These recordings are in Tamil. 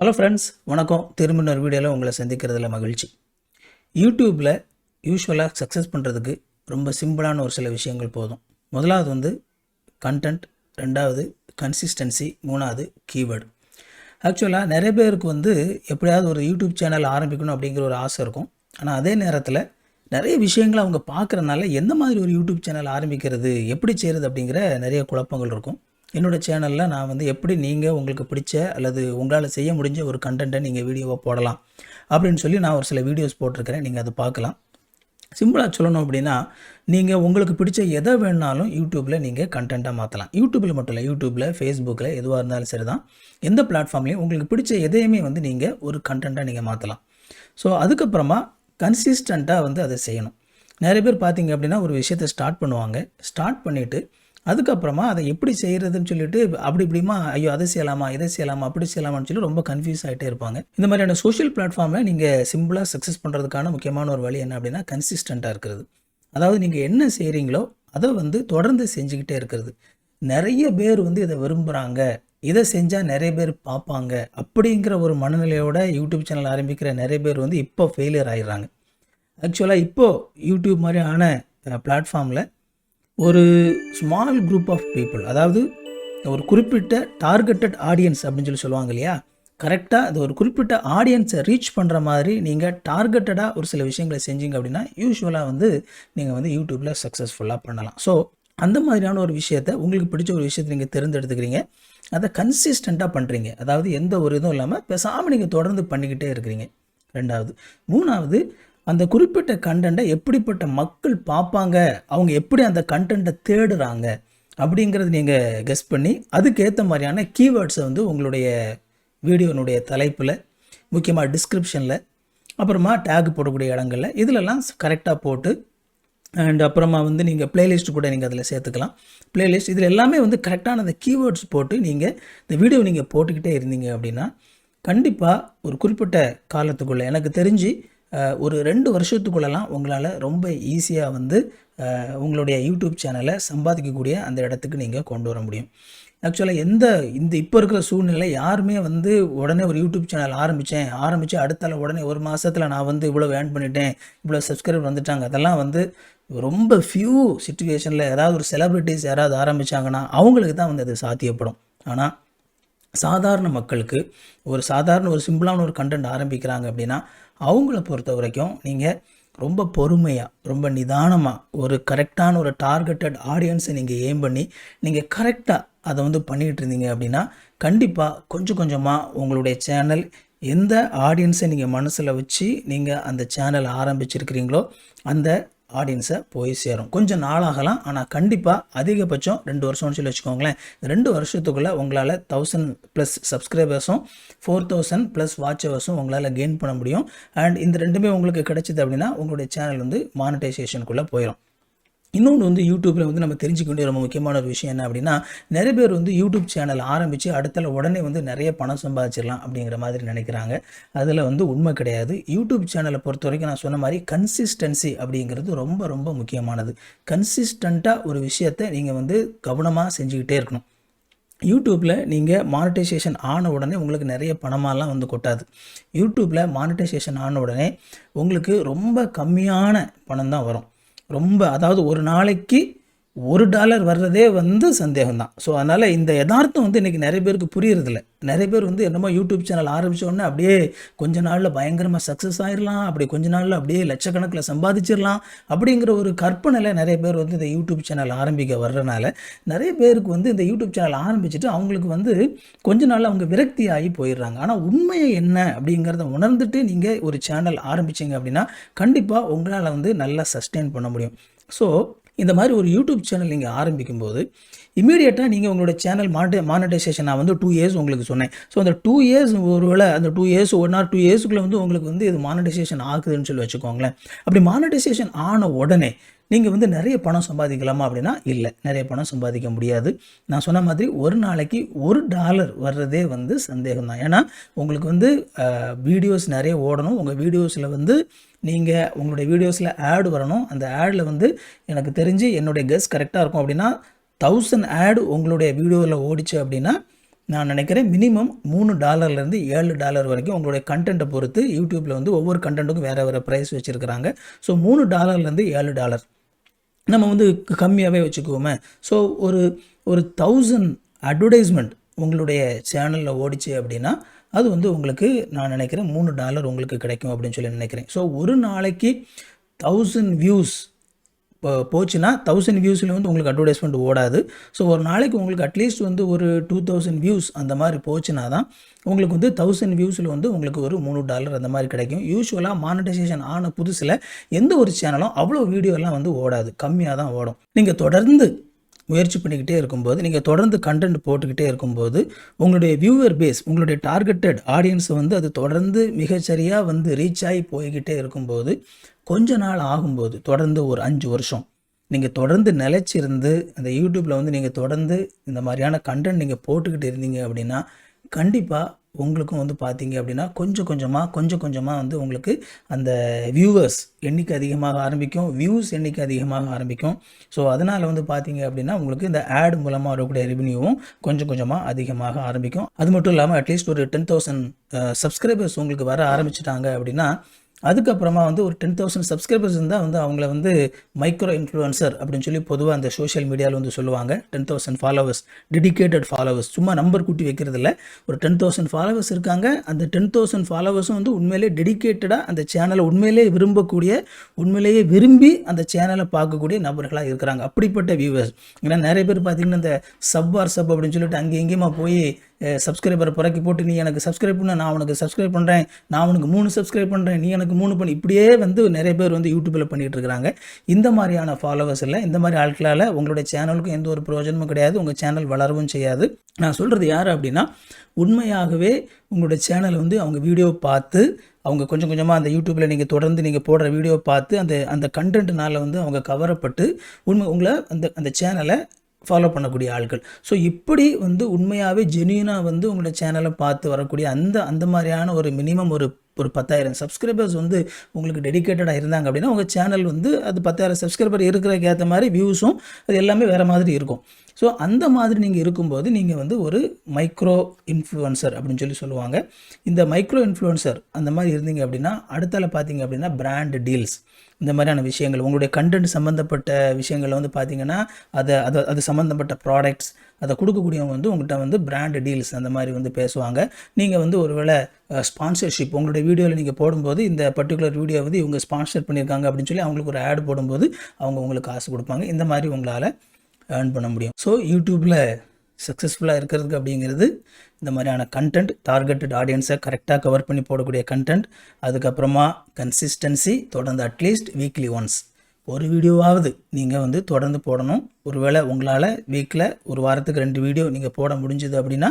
ஹலோ ஃப்ரெண்ட்ஸ், வணக்கம். திரும்ப இன்னொரு வீடியோவில் உங்களை சந்திக்கிறதுல மகிழ்ச்சி. யூடியூப்பில் யூஸ்வலாக சக்ஸஸ் பண்ணுறதுக்கு ரொம்ப சிம்பிளான ஒரு சில விஷயங்கள் போதும். முதலாவது வந்து கண்டென்ட், ரெண்டாவது கன்சிஸ்டன்சி, மூணாவது கீவேர்டு. ஆக்சுவலாக நிறைய பேருக்கு வந்து எப்படியாவது ஒரு யூடியூப் சேனல் ஆரம்பிக்கணும் அப்படிங்கிற ஒரு ஆசை இருக்கும். ஆனால் அதே நேரத்தில் நிறைய விஷயங்களை அவங்க பார்க்குறனால எந்த மாதிரி ஒரு யூடியூப் சேனல் ஆரம்பிக்கிறது, எப்படி செய்கிறது அப்படிங்கிற நிறைய குழப்பங்கள் இருக்கும். என்னோடய சேனலில் நான் வந்து எப்படி நீங்கள் உங்களுக்கு பிடிச்ச அல்லது உங்களால் செய்ய முடிஞ்ச ஒரு கண்டென்ட்டை நீங்கள் வீடியோவாக போடலாம் அப்படின்னு சொல்லி நான் ஒரு சில வீடியோஸ் போட்டிருக்கிறேன். நீங்கள் அதை பார்க்கலாம். சிம்பிளாக சொல்லணும் அப்படின்னா, நீங்கள் உங்களுக்கு பிடிச்ச எதை வேணாலும் யூடியூப்பில் நீங்கள் கண்டென்ட்டாக மாற்றலாம். யூடியூப்பில் மட்டும் இல்லை, யூடியூப்பில், ஃபேஸ்புக்கில் எதுவாக இருந்தாலும் சரி தான். எந்த பிளாட்ஃபார்ம்லேயும் உங்களுக்கு பிடிச்ச எதையுமே வந்து நீங்கள் ஒரு கண்டென்ட்டாக நீங்கள் மாற்றலாம். ஸோ அதுக்கப்புறமா கன்சிஸ்டண்ட்டாக வந்து அதை செய்யணும். நிறைய பேர் பார்த்தீங்க அப்படின்னா ஒரு விஷயத்தை ஸ்டார்ட் பண்ணுவாங்க. ஸ்டார்ட் பண்ணிவிட்டு அதுக்கப்புறமா அதை எப்படி செய்கிறதுன்னு சொல்லிட்டு அப்படி இப்படிமா ஐயோ அதை செய்யலாமா, இதை செய்யலாமா, அப்படி செய்யலாமான்னு சொல்லி ரொம்ப கன்ஃபியூஸ் ஆகிட்டே இருப்பாங்க. இந்த மாதிரியான சோஷியல் பிளாட்ஃபார்மில் நீங்கள் சிம்பிளாக சக்ஸஸ் பண்ணுறதுக்கான முக்கியமான ஒரு வழி என்ன அப்படின்னா கன்சிஸ்டண்ட்டாக இருக்கிறது. அதாவது நீங்கள் என்ன செய்கிறீங்களோ அதை வந்து தொடர்ந்து செஞ்சுக்கிட்டே இருக்கிறது. நிறைய பேர் வந்து இதை விரும்புகிறாங்க, இதை செஞ்சால் நிறைய பேர் பார்ப்பாங்க அப்படிங்கிற ஒரு மனநிலையோட யூடியூப் சேனல் ஆரம்பிக்கிற நிறைய பேர் வந்து இப்போ ஃபெயிலியர் ஆகிடுறாங்க. ஆக்சுவலாக இப்போது யூடியூப் மாதிரியான பிளாட்ஃபார்மில் ஒரு ஸ்மால் குரூப் ஆஃப் பீப்புள், அதாவது ஒரு குறிப்பிட்ட டார்கெட்டட் ஆடியன்ஸ் அப்படின்னு சொல்லி சொல்லுவாங்க இல்லையா, கரெக்டாக அது ஒரு குறிப்பிட்ட ஆடியன்ஸை ரீச் பண்ணுற மாதிரி நீங்கள் டார்கெட்டடாக ஒரு சில விஷயங்களை செஞ்சீங்க அப்படின்னா யூஸ்வலாக வந்து நீங்கள் வந்து யூடியூப்பில் சக்ஸஸ்ஃபுல்லாக பண்ணலாம். ஸோ அந்த மாதிரியான ஒரு விஷயத்தை, உங்களுக்கு பிடிச்ச ஒரு விஷயத்தை நீங்கள் தேர்ந்தெடுத்துக்கிறீங்க, அதை கன்சிஸ்டண்ட்டாக பண்ணுறீங்க. அதாவது எந்த ஒரு இதுவும் இல்லாமல் பேசாமல் நீங்கள் தொடர்ந்து பண்ணிக்கிட்டே இருக்கிறீங்க. ரெண்டாவது. மூணாவது, அந்த குறிப்பிட்ட கண்டென்ட்டை எப்படிப்பட்ட மக்கள் பார்ப்பாங்க, அவங்க எப்படி அந்த கண்டென்ட்டை தேடுறாங்க அப்படிங்கிறது நீங்கள் கெஸ் பண்ணி அதுக்கேற்ற மாதிரியான கீவேர்ட்ஸை வந்து உங்களுடைய வீடியோனுடைய தலைப்பில், முக்கியமாக டிஸ்கிரிப்ஷனில், அப்புறமா டேக் போடக்கூடிய இடங்களில் இதிலெல்லாம் கரெக்டாக போட்டு, அண்ட் அப்புறமா வந்து நீங்கள் ப்ளேலிஸ்ட் கூட நீங்கள் அதில் சேர்த்துக்கலாம். ப்ளேலிஸ்ட் இதில் எல்லாமே வந்து கரெக்டான அந்த கீவேர்ட்ஸ் போட்டு நீங்கள் இந்த வீடியோ நீங்கள் போட்டுக்கிட்டே இருந்தீங்க அப்படின்னா கண்டிப்பாக ஒரு குறிப்பிட்ட காலத்துக்குள்ளே, எனக்கு தெரிஞ்சு ஒரு 2 வருஷத்துக்குள்ளெல்லாம் உங்களால் ரொம்ப ஈஸியாக வந்து உங்களுடைய யூடியூப் சேனலை சம்பாதிக்கக்கூடிய அந்த இடத்துக்கு நீங்கள் கொண்டு வர முடியும். ஆக்சுவலாக இந்த இப்போ இருக்கிற சூழ்நிலை யாருமே வந்து உடனே ஒரு யூடியூப் சேனல் ஆரம்பித்து அடுத்தால உடனே ஒரு மாதத்தில் நான் வந்து இவ்வளோ ஏர்ன் பண்ணிட்டேன், இவ்வளோ சப்ஸ்கிரைபர் வந்துட்டாங்க, அதெல்லாம் வந்து ரொம்ப ஃபியூ சிச்சுவேஷனில் ஏதாவது ஒரு செலிப்ரிட்டிஸ் யாராவது ஆரம்பித்தாங்கன்னா அவங்களுக்கு தான் வந்து அது சாத்தியப்படும். ஆனால் சாதாரண மக்களுக்கு ஒரு சிம்பிளான ஒரு கண்டென்ட் ஆரம்பிக்கிறாங்க அப்படின்னா அவங்கள பொறுத்த வரைக்கும் நீங்கள் ரொம்ப பொறுமையாக, ரொம்ப நிதானமாக, ஒரு கரெக்டான ஒரு டார்கெட்டட் ஆடியன்ஸை நீங்கள் ஏம் பண்ணி நீங்கள் கரெக்டாக அதை வந்து பண்ணிகிட்டு இருந்தீங்க அப்படின்னா கண்டிப்பாக கொஞ்சம் கொஞ்சமாக உங்களுடைய சேனல் எந்த ஆடியன்ஸை நீங்கள் மனசில் வச்சு நீங்கள் அந்த சேனல் ஆரம்பிச்சிருக்கிறீங்களோ அந்த ஆடியன்ஸை போய் சேரும். கொஞ்சம் நாளாகலாம், ஆனால் கண்டிப்பாக அதிகபட்சம் 2 வருஷம்னு சொல்லி வச்சுக்கோங்களேன். 2 வருஷத்துக்குள்ளே உங்களால் 1000+ சப்ஸ்கிரைபர்ஸும் 4000+ வாட்ச் ஹவர்ஸும் உங்களால் கெயின் பண்ண முடியும். அண்ட் இந்த ரெண்டுமே உங்களுக்கு கிடைச்சிது அப்படின்னா உங்களுடைய சேனல் வந்து மானிட்டைசேஷனுக்குள்ளே போயிடும். இன்னொன்று வந்து யூடியூப்பில் வந்து நம்ம தெரிஞ்சுக்க வேண்டிய ரொம்ப முக்கியமான ஒரு விஷயம் என்ன அப்படின்னா, நிறைய பேர் வந்து யூடியூப் சேனல் ஆரம்பித்து அடுத்தால உடனே வந்து நிறைய பணம் சம்பாதிச்சிடலாம் அப்படிங்கிற மாதிரி நினைக்கிறாங்க. அதில் வந்து உண்மை கிடையாது. யூடியூப் சேனலை பொறுத்த வரைக்கும் நான் சொன்ன மாதிரி கன்சிஸ்டன்சி அப்படிங்கிறது ரொம்ப ரொம்ப முக்கியமானது. கன்சிஸ்டண்ட்டாக ஒரு விஷயத்தை நீங்கள் வந்து கவனமாக செஞ்சுக்கிட்டே இருக்கணும். யூடியூப்பில் நீங்கள் மானிட்டைசேஷன் ஆன உடனே உங்களுக்கு நிறைய பணமாலாம் வந்து கொட்டாது. யூடியூப்பில் மானிட்டைசேஷன் ஆன உடனே உங்களுக்கு ரொம்ப கம்மியான பணம் தான் வரும். அதாவது ஒரு நாளைக்கு $1 வர்றதே வந்து சந்தேகம்தான். ஸோ அதனால் இந்த யதார்த்தம் வந்து இன்றைக்கி நிறைய பேருக்கு புரியறதில்ல. நிறைய பேர் வந்து என்னமோ யூடியூப் சேனல் ஆரம்பித்தோடனே அப்படியே கொஞ்ச நாளில் பயங்கரமாக சக்ஸஸ் ஆகிடலாம், அப்படி கொஞ்ச நாளில் அப்படியே லட்சக்கணக்கில் சம்பாதிச்சிடலாம் அப்படிங்கிற ஒரு கற்பனையில் நிறைய பேர் வந்து இந்த யூடியூப் சேனல் ஆரம்பிக்க வர்றதுனால நிறைய பேருக்கு வந்து இந்த யூடியூப் சேனல் ஆரம்பிச்சுட்டு அவங்களுக்கு வந்து கொஞ்ச நாளில் அவங்க விரக்தி ஆகி போயிடுறாங்க. ஆனால் உண்மையை என்ன அப்படிங்கிறத உணர்ந்துட்டு நீங்கள் ஒரு சேனல் ஆரம்பிச்சிங்க அப்படின்னா கண்டிப்பாக உங்களால் வந்து நல்லா சஸ்டெயின் பண்ண முடியும். ஸோ இந்த மாதிரி ஒரு யூடியூப் சேனல் நீங்கள் ஆரம்பிக்கும்போது இமீடியட்டாக நீங்கள் உங்களோட சேனல் மானிட்டைசேஷன் நான் வந்து 2 இயர்ஸ் உங்களுக்கு சொன்னேன். ஸோ அந்த 2 இயர்ஸ் ஒருவேளை அந்த 2 இயர்ஸ் 1 or 2 இயர்ஸுக்குள்ளே வந்து உங்களுக்கு வந்து இது மானிட்டைசேஷன் ஆகுதுன்னு சொல்லி வச்சுக்கோங்களேன். அப்படி மானிட்டைசேஷன் ஆன உடனே நீங்கள் வந்து நிறைய பணம் சம்பாதிக்கலாமா அப்படின்னா இல்லை, நிறைய பணம் சம்பாதிக்க முடியாது. நான் சொன்ன மாதிரி ஒரு நாளைக்கு $1 வர்றதே வந்து சந்தேகம் தான். ஏன்னா உங்களுக்கு வந்து வீடியோஸ் நிறைய ஓடணும். உங்கள் வீடியோஸில் வந்து நீங்கள் உங்களுடைய வீடியோஸில் ஆட் வரணும். அந்த ஆடில் வந்து எனக்கு தெரிஞ்சு என்னுடைய கெஸ் கரெக்டாக இருக்கும் அப்படின்னா 1000 ஆட் உங்களுடைய வீடியோவில் ஓடிச்சு அப்படின்னா நான் நினைக்கிறேன் மினிமம் $3 $7 வரைக்கும் உங்களுடைய கண்டென்ட்டை பொறுத்து யூடியூப்பில் வந்து ஒவ்வொரு கண்டென்ட்டுக்கும் வேறு வேறு ப்ரைஸ் வச்சுருக்கிறாங்க. ஸோ $3 $7 நம்ம வந்து கம்மியாகவே வச்சுக்குவோமே. ஸோ ஒரு 1000 அட்வர்டைஸ்மெண்ட் உங்களுடைய சேனலில் ஓடிச்சு அப்படின்னா அது வந்து உங்களுக்கு நான் நினைக்கிறேன் $3 உங்களுக்கு கிடைக்கும் அப்படின்னு சொல்லி நினைக்கிறேன். ஸோ ஒரு நாளைக்கு 1000 வியூஸ் போச்சுன்னா 1000 வியூஸில் வந்து உங்களுக்கு அட்வர்டைஸ்மெண்ட் ஓடாது. ஸோ ஒரு நாளைக்கு உங்களுக்கு அட்லீஸ்ட் வந்து ஒரு 2000 வியூஸ் அந்த மாதிரி போச்சுன்னா தான் உங்களுக்கு வந்து 1000 வியூஸில் வந்து உங்களுக்கு ஒரு $3 அந்த மாதிரி கிடைக்கும். யூஸ்வலாக மானிட்டைசேஷன் ஆன புதுசில் எந்த ஒரு சேனலும் அவ்வளோ வீடியோலாம் வந்து ஓடாது, கம்மியாக தான் ஓடும். நீங்கள் தொடர்ந்து முயற்சி பண்ணிக்கிட்டே இருக்கும்போது, நீங்கள் தொடர்ந்து கண்டென்ட் போட்டுக்கிட்டே இருக்கும்போது உங்களுடைய வியூவர் பேஸ், உங்களுடைய டார்கெட்டட் ஆடியன்ஸை வந்து அது தொடர்ந்து மிகச்சரியாக வந்து ரீச் ஆகி போய்கிட்டே இருக்கும்போது கொஞ்ச நாள் ஆகும்போது தொடர்ந்து ஒரு 5 வருஷம் நீங்கள் தொடர்ந்து நிலைச்சிருந்து அந்த யூடியூப்பில் வந்து நீங்கள் தொடர்ந்து இந்த மாதிரியான கண்டென்ட் நீங்கள் போட்டுக்கிட்டு இருந்தீங்க அப்படின்னா கண்டிப்பாக உங்களுக்கும் வந்து பார்த்தீங்க அப்படின்னா கொஞ்சம் கொஞ்சமாக வந்து உங்களுக்கு அந்த வியூவர்ஸ் எண்ணிக்கை அதிகமாக ஆரம்பிக்கும், வியூஸ் எண்ணிக்கை அதிகமாக ஆரம்பிக்கும். ஸோ அதனால் வந்து பார்த்தீங்க அப்படின்னா உங்களுக்கு இந்த ஆட் மூலமாக வரக்கூடிய ரெவென்யூவும் கொஞ்சமாக அதிகமாக ஆரம்பிக்கும். அது மட்டும் இல்லாமல் அட்லீஸ்ட் ஒரு 10,000 சப்ஸ்கிரைபர்ஸ் உங்களுக்கு வர ஆரம்பிச்சிட்டாங்க அப்படின்னா அதுக்கப்புறமா வந்து ஒரு 10,000 சப்ஸ்கிரைபர்ஸ் இருந்தால் வந்து அவங்கள வந்து மைக்ரோ இன்ஃப்ளூயன்சர் அப்படின்னு சொல்லி பொதுவாக அந்த சோஷியல் மீடியாவில் வந்து சொல்லுவாங்க. 10,000 ஃபாலோவர்ஸ், டெடிகேட்டட் ஃபாலோவர்ஸ், சும்மா நம்பர் கூட்டி வைக்கிறது இல்லை. ஒரு 10,000 ஃபாலோவர்ஸ் இருக்காங்க. அந்த 10,000 ஃபாலோவர்ஸும் வந்து உண்மையிலே டெடிகேட்டடாக அந்த சேனலை உண்மையிலே உண்மையிலேயே விரும்பி அந்த சேனலை பார்க்கக்கூடிய நபர்களாக இருக்கிறாங்க. அப்படிப்பட்ட வியூவர்ஸ். ஏன்னா நிறைய பேர் பார்த்தீங்கன்னா இந்த சப் அப்படின்னு சொல்லிட்டு அங்கே எங்கேயுமா போய் சப்ஸ்கிரைபரை புறக்கி போட்டு நீ எனக்கு சப்ஸ்கிரைப் பண்ண, நான் உனக்கு சப்ஸ்கிரைப் பண்ணுறேன், நான் உனக்கு 3 சப்ஸ்கிரைப் பண்ணுறேன், நீ எனக்கு 3 பண்ணி, இப்படியே வந்து நிறைய பேர் வந்து யூடியூப்பில் பண்ணிகிட்டு இருக்கிறாங்க. இந்த மாதிரியான ஃபாலோவர்ஸ் இல்லை, இந்த மாதிரி ஆட்களால் உங்களுடைய சேனலுக்கும் எந்த ஒரு பிரயோஜனமும் கிடையாது, உங்கள் சேனல் வளரவும் செய்யாது. நான் சொல்கிறது யார் அப்படின்னா உண்மையாகவே உங்களுடைய சேனலை வந்து அவங்க வீடியோ பார்த்து அவங்க கொஞ்சமாக அந்த யூடியூப்பில் நீங்கள் தொடர்ந்து நீங்கள் போடுற வீடியோ பார்த்து அந்த கண்டென்ட்னால் வந்து அவங்க கவரப்பட்டு உங்களை அந்த சேனலை ஃபாலோ பண்ணக்கூடிய ஆட்கள். ஸோ இப்படி வந்து உண்மையாகவே ஜென்யூனாக வந்து உங்களோட சேனலை பார்த்து வரக்கூடிய அந்த மாதிரியான ஒரு மினிமம் ஒரு 10,000 சப்ஸ்கிரைபர்ஸ் வந்து உங்களுக்கு டெடிகேட்டடாக இருந்தாங்க அப்படின்னா உங்கள் சேனல் வந்து அது 10,000 சப்ஸ்கிரைபர் இருக்கிறதுக்கு ஏற்ற மாதிரி வியூஸும் அது எல்லாமே வேறு மாதிரி இருக்கும். ஸோ அந்த மாதிரி நீங்கள் இருக்கும்போது நீங்கள் வந்து ஒரு மைக்ரோ இன்ஃப்ளூயன்சர் அப்படின்னு சொல்லுவாங்க. இந்த மைக்ரோ இன்ஃப்ளூயன்சர் அந்த மாதிரி இருந்தீங்க அப்படின்னா அடுத்தால பார்த்தீங்க அப்படின்னா பிராண்ட் டீல்ஸ், இந்த மாதிரியான விஷயங்கள் உங்களுடைய கண்டென்ட் சம்மந்தப்பட்ட விஷயங்களில் வந்து பார்த்தீங்கன்னா அது சம்மந்தப்பட்ட ப்ராடக்ட்ஸ் அதை கொடுக்கக்கூடியவங்க வந்து உங்கள்கிட்ட வந்து பிராண்ட் டீல்ஸ் அந்த மாதிரி வந்து பேசுவாங்க. நீங்கள் வந்து ஒருவேளை ஸ்பான்சர்ஷிப் உங்களுடைய வீடியோவில் நீங்கள் போடும்போது இந்த பர்டிகுலர் வீடியோ வந்து இவங்க ஸ்பான்சர் பண்ணியிருக்காங்க அப்படின்னு சொல்லி அவங்களுக்கு ஒரு ஆட் போடும்போது அவங்க உங்களுக்கு காசு கொடுப்பாங்க. இந்த மாதிரி உங்களால் ஏர்ன் பண்ண முடியும். ஸோ யூடியூப்பில் சக்ஸஸ்ஃபுல்லாக இருக்கிறதுக்கு அப்படிங்கிறது இந்த மாதிரியான கண்டென்ட், டார்கெட்டட் ஆடியன்ஸை கரெக்டாக கவர் பண்ணி போடக்கூடிய கண்டென்ட், அதுக்கப்புறமா கன்சிஸ்டன்சி, தொடர்ந்து அட்லீஸ்ட் வீக்லி ஒன்ஸ் ஒரு வீடியோவாவது நீங்கள் வந்து தொடர்ந்து போடணும். ஒருவேளை உங்களால் வீக்கில் ஒரு வாரத்துக்கு 2 வீடியோ நீங்கள் போட முடிஞ்சுது அப்படின்னா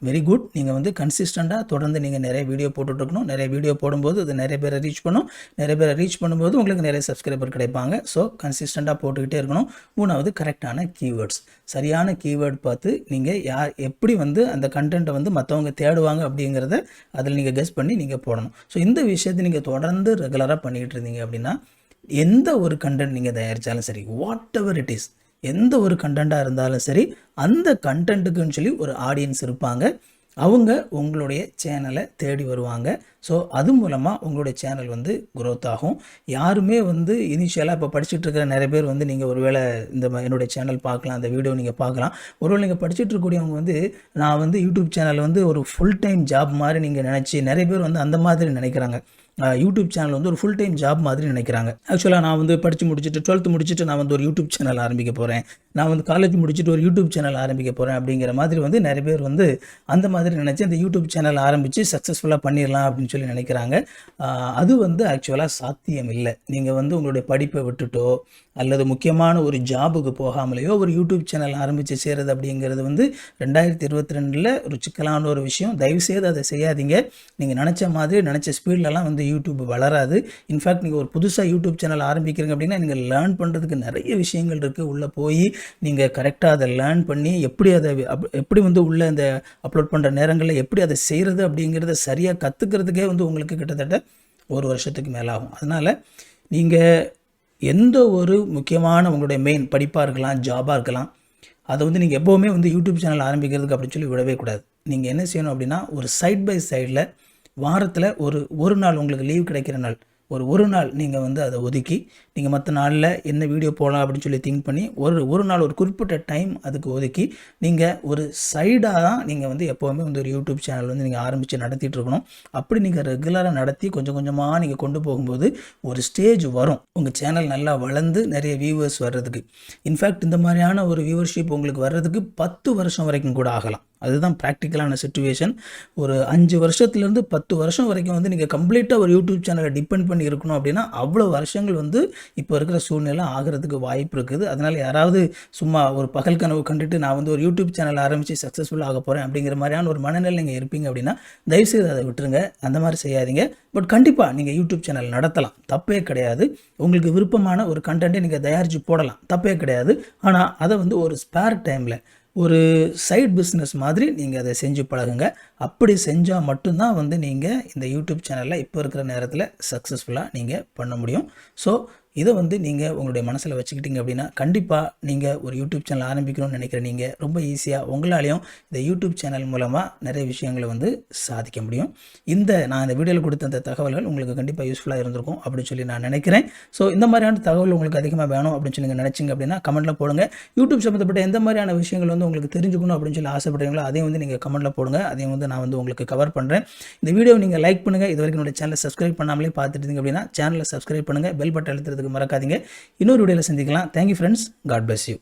வெரி குட். நீங்கள் வந்து கன்சிஸ்டண்ட்டாக தொடர்ந்து நீங்கள் நிறைய வீடியோ போட்டுட்ருக்கணும். நிறைய வீடியோ போடும்போது அது நிறைய பேரை ரீச் பண்ணும். நிறைய பேரை ரீச் பண்ணும்போது உங்களுக்கு நிறைய சப்ஸ்கிரைபர் கிடைப்பாங்க. ஸோ கன்சிஸ்டண்ட்டாக போட்டுக்கிட்டே இருக்கணும். 3வது கரெக்டான கீவேர்ட்ஸ், சரியான கீவேர்ட் பார்த்து நீங்கள் எப்படி வந்து அந்த கண்டென்ட்டை வந்து மற்றவங்க தேடுவாங்க அப்படிங்கிறத அதில் நீங்கள் கெஸ் பண்ணி நீங்கள் போடணும். ஸோ இந்த விஷயத்தை நீங்கள் தொடர்ந்து ரெகுலராக பண்ணிக்கிட்டு இருந்தீங்க அப்படின்னா எந்த ஒரு கண்டென்ட் நீங்கள் தயாரித்தாலும் சரி, வாட் எவர் இட் இஸ், எந்த ஒரு கண்டென்ட்டாக இருந்தாலும் சரி, அந்த கண்டென்ட்டுக்குன்னு சொல்லி ஒரு ஆடியன்ஸ் இருப்பாங்க. அவங்க உங்களுடைய சேனலை தேடி வருவாங்க. ஸோ அது மூலமாக உங்களுடைய சேனல் வந்து க்ரோத் ஆகும். யாருமே வந்து இனிஷியலாக இப்போ படிச்சுட்டு இருக்கிற நிறைய பேர் வந்து நீங்கள் ஒருவேளை என்னுடைய சேனல் பார்க்கலாம், அந்த வீடியோ நீங்கள் பார்க்கலாம். ஒருவேளை நீங்கள் படிச்சுட்டு இருக்கக்கூடியவங்க வந்து நான் வந்து யூடியூப் சேனல் வந்து ஒரு ஃபுல் டைம் ஜாப் மாதிரி நீங்கள் நினச்சி, நிறைய பேர் வந்து அந்த மாதிரி நினைக்கிறாங்க. யூடியூப் சேனல் வந்து ஒரு ஃபுல் டைம் ஜாப் மாதிரி நினைக்கிறாங்க. ஆக்சுவலாக நான் வந்து படித்து முடிச்சுட்டு 12th முடிச்சுட்டு நான் வந்து ஒரு யூடியூப் சேனல் ஆரம்பிக்க போகிறேன், நான் வந்து காலேஜ் முடிச்சுட்டு ஒரு யூடியூப் சேனல் ஆரம்பிக்க போகிறேன் அப்படிங்கிற மாதிரி வந்து நிறைய பேர் வந்து அந்த மாதிரி நினச்சி அந்த யூடியூப் சேனல் ஆரம்பித்து சக்ஸஸ்ஃபுல்லாக பண்ணிடலாம் அப்படின்னு சொல்லி நினைக்கிறாங்க. அது வந்து ஆக்சுவலாக சாத்தியம் இல்லை. நீங்கள் வந்து உங்களுடைய படிப்பை விட்டுட்டோ அல்லது முக்கியமான ஒரு ஜாபுக்கு போகாமலேயோ ஒரு யூடியூப் சேனல் ஆரம்பித்து செய்கிறது அப்படிங்கிறது வந்து 2022 ஒரு சிக்கலான ஒரு விஷயம். தயவுசெய்து அதை செய்யாதீங்க. நீங்கள் நினச்ச மாதிரி நினச்ச ஸ்பீட்லலாம் வந்து யூடியூப் வளராது. இன்ஃபேக்ட் நீங்கள் ஒரு புதுசாக யூடியூப் சேனல் ஆரம்பிக்கிறீங்க அப்படின்னா நீங்கள் லேர்ன் பண்ணுறதுக்கு நிறைய விஷயங்கள் இருக்குது. உள்ளே போய் நீங்கள் கரெக்டாக அதை லேர்ன் பண்ணி எப்படி வந்து உள்ளே அந்த அப்லோட் பண்ணுற நேரங்களில் எப்படி அதை செய்கிறது அப்படிங்கிறத சரியாக கற்றுக்கிறதுக்கே வந்து உங்களுக்கு கிட்டத்தட்ட 1 வருஷத்துக்கு மேலே ஆகும். அதனால் நீங்கள் எந்த ஒரு முக்கியமான உங்களுடைய மெயின் படிப்பாக இருக்கலாம், ஜாபாக இருக்கலாம், அதை வந்து நீங்கள் எப்போவுமே வந்து யூடியூப் சேனல் ஆரம்பிக்கிறதுக்கு அப்படின்னு சொல்லி விடவே கூடாது. நீங்கள் என்ன செய்யணும் அப்படின்னா, ஒரு சைட் பை சைடில் வாரத்தில் ஒரு நாள் உங்களுக்கு லீவ் கிடைக்கிற நாள், ஒரு நாள் நீங்கள் வந்து அதை ஒதுக்கி, நீங்கள் மற்ற நாளில் என்ன வீடியோ போடலாம் அப்படின்னு சொல்லி திங்க் பண்ணி ஒரு நாள் ஒரு குறிப்பிட்ட டைம் அதுக்கு ஒதுக்கி, நீங்கள் ஒரு சைடாக தான் நீங்கள் வந்து எப்போவுமே வந்து ஒரு யூடியூப் சேனல் வந்து நீங்கள் ஆரம்பித்து நடத்திட்டு இருக்கணும். அப்படி நீங்கள் ரெகுலராக நடத்தி கொஞ்சம் கொஞ்சமாக நீங்கள் கொண்டு போகும்போது ஒரு ஸ்டேஜ் வரும், உங்கள் சேனல் நல்லா வளர்ந்து நிறைய வியூவர்ஸ் வர்றதுக்கு. இன்ஃபேக்ட் இந்த மாதிரியான ஒரு வியூவர்ஷிப் உங்களுக்கு வர்றதுக்கு 10 வருஷம் வரைக்கும் கூட ஆகலாம். அதுதான் ப்ராக்டிக்கலான சிச்சுவேஷன். ஒரு 5 வருஷத்துலேருந்து 10 வருஷம் வரைக்கும் வந்து நீங்கள் கம்ப்ளீட்டாக ஒரு யூடியூப் சேனலை டிபெண்ட் பண்ணி இருக்கணும் அப்படின்னா, அவ்வளோ வருஷங்கள் வந்து இப்போ இருக்கிற சூழ்நிலை ஆகிறதுக்கு வாய்ப்பு இருக்குது. அதனால் யாராவது சும்மா ஒரு பகல் கனவு கண்டுட்டு நான் வந்து ஒரு யூடியூப் சேனல் ஆரம்பித்து சக்ஸஸ்ஃபுல்லாக ஆக போகிறேன் அப்படிங்கிற மாதிரியான ஒரு மனநிலை நீங்கள் இருப்பீங்க அப்படின்னா, தயவுசெய்து அதை விட்டுருங்க. அந்த மாதிரி செய்யாதீங்க. பட் கண்டிப்பாக நீங்கள் யூடியூப் சேனல் நடத்தலாம், தப்பே கிடையாது. உங்களுக்கு விருப்பமான ஒரு கண்டென்ட்டை நீங்கள் தயாரித்து போடலாம், தப்பே கிடையாது. ஆனால் அதை வந்து ஒரு ஸ்பேர் டைமில் ஒரு சைட் பிஸ்னஸ் மாதிரி நீங்கள் அதை செஞ்சு பழகுங்க. அப்படி செஞ்சால் மட்டும்தான் வந்து நீங்கள் இந்த யூடியூப் சேனலில் இப்போ இருக்கிற நேரத்தில் சக்ஸஸ்ஃபுல்லாக நீங்கள் பண்ண முடியும். ஸோ இதை வந்து நீங்கள் உங்களுடைய மனசில் வச்சுக்கிட்டீங்க அப்படின்னா, கண்டிப்பாக நீங்கள் ஒரு யூடியூப் சேனல் ஆரம்பிக்கணும்னு நினைக்கிற நீங்கள் ரொம்ப ஈஸியாக உங்களாலையும் இந்த யூடியூப் சேனல் மூலமாக நிறைய விஷயங்களை வந்து சாதிக்க முடியும். நான் இந்த வீடியோவில் கொடுத்த அந்த தகவல்கள் உங்களுக்கு கண்டிப்பாக யூஸ்ஃபுல்லாக இருந்திருக்கும் அப்படின்னு சொல்லி நான் நினைக்கிறேன். ஸோ இந்த மாதிரியான தகவல் உங்களுக்கு அதிகமாக வேணும் அப்படின்னு சொல்லி நீங்கள் நினச்சிங்க அப்படின்னா கமெண்ட்டில் போடுங்க. யூடியூப் சம்மந்தப்பட்ட எந்த மாதிரியான விஷயங்கள் வந்து உங்களுக்கு தெரிஞ்சுக்கணும் அப்படின்னு சொல்லி ஆசைப்படுறீங்களோ அதையும் வந்து நீங்கள் கமெண்ட்டில் போடுங்க. அதையும் வந்து நான் வந்து உங்களுக்கு கவர் பண்ணுறேன். இந்த வீடியோ நீங்கள் லைக் பண்ணுங்கள். இது வரைக்கும் என்னோட சேனலை சப்ஸ்கிரைப் பண்ணாமலே பார்த்துட்டு இருந்தீங்க அப்படின்னா சேனலை சப்ஸ்கிரைப் பண்ணுங்கள். பெல் பட்டன் அழுத்துறதுக்கு மறக்காதீங்க. இன்னொரு வீடியோவில் சந்திக்கலாம். Thank you friends. God bless you.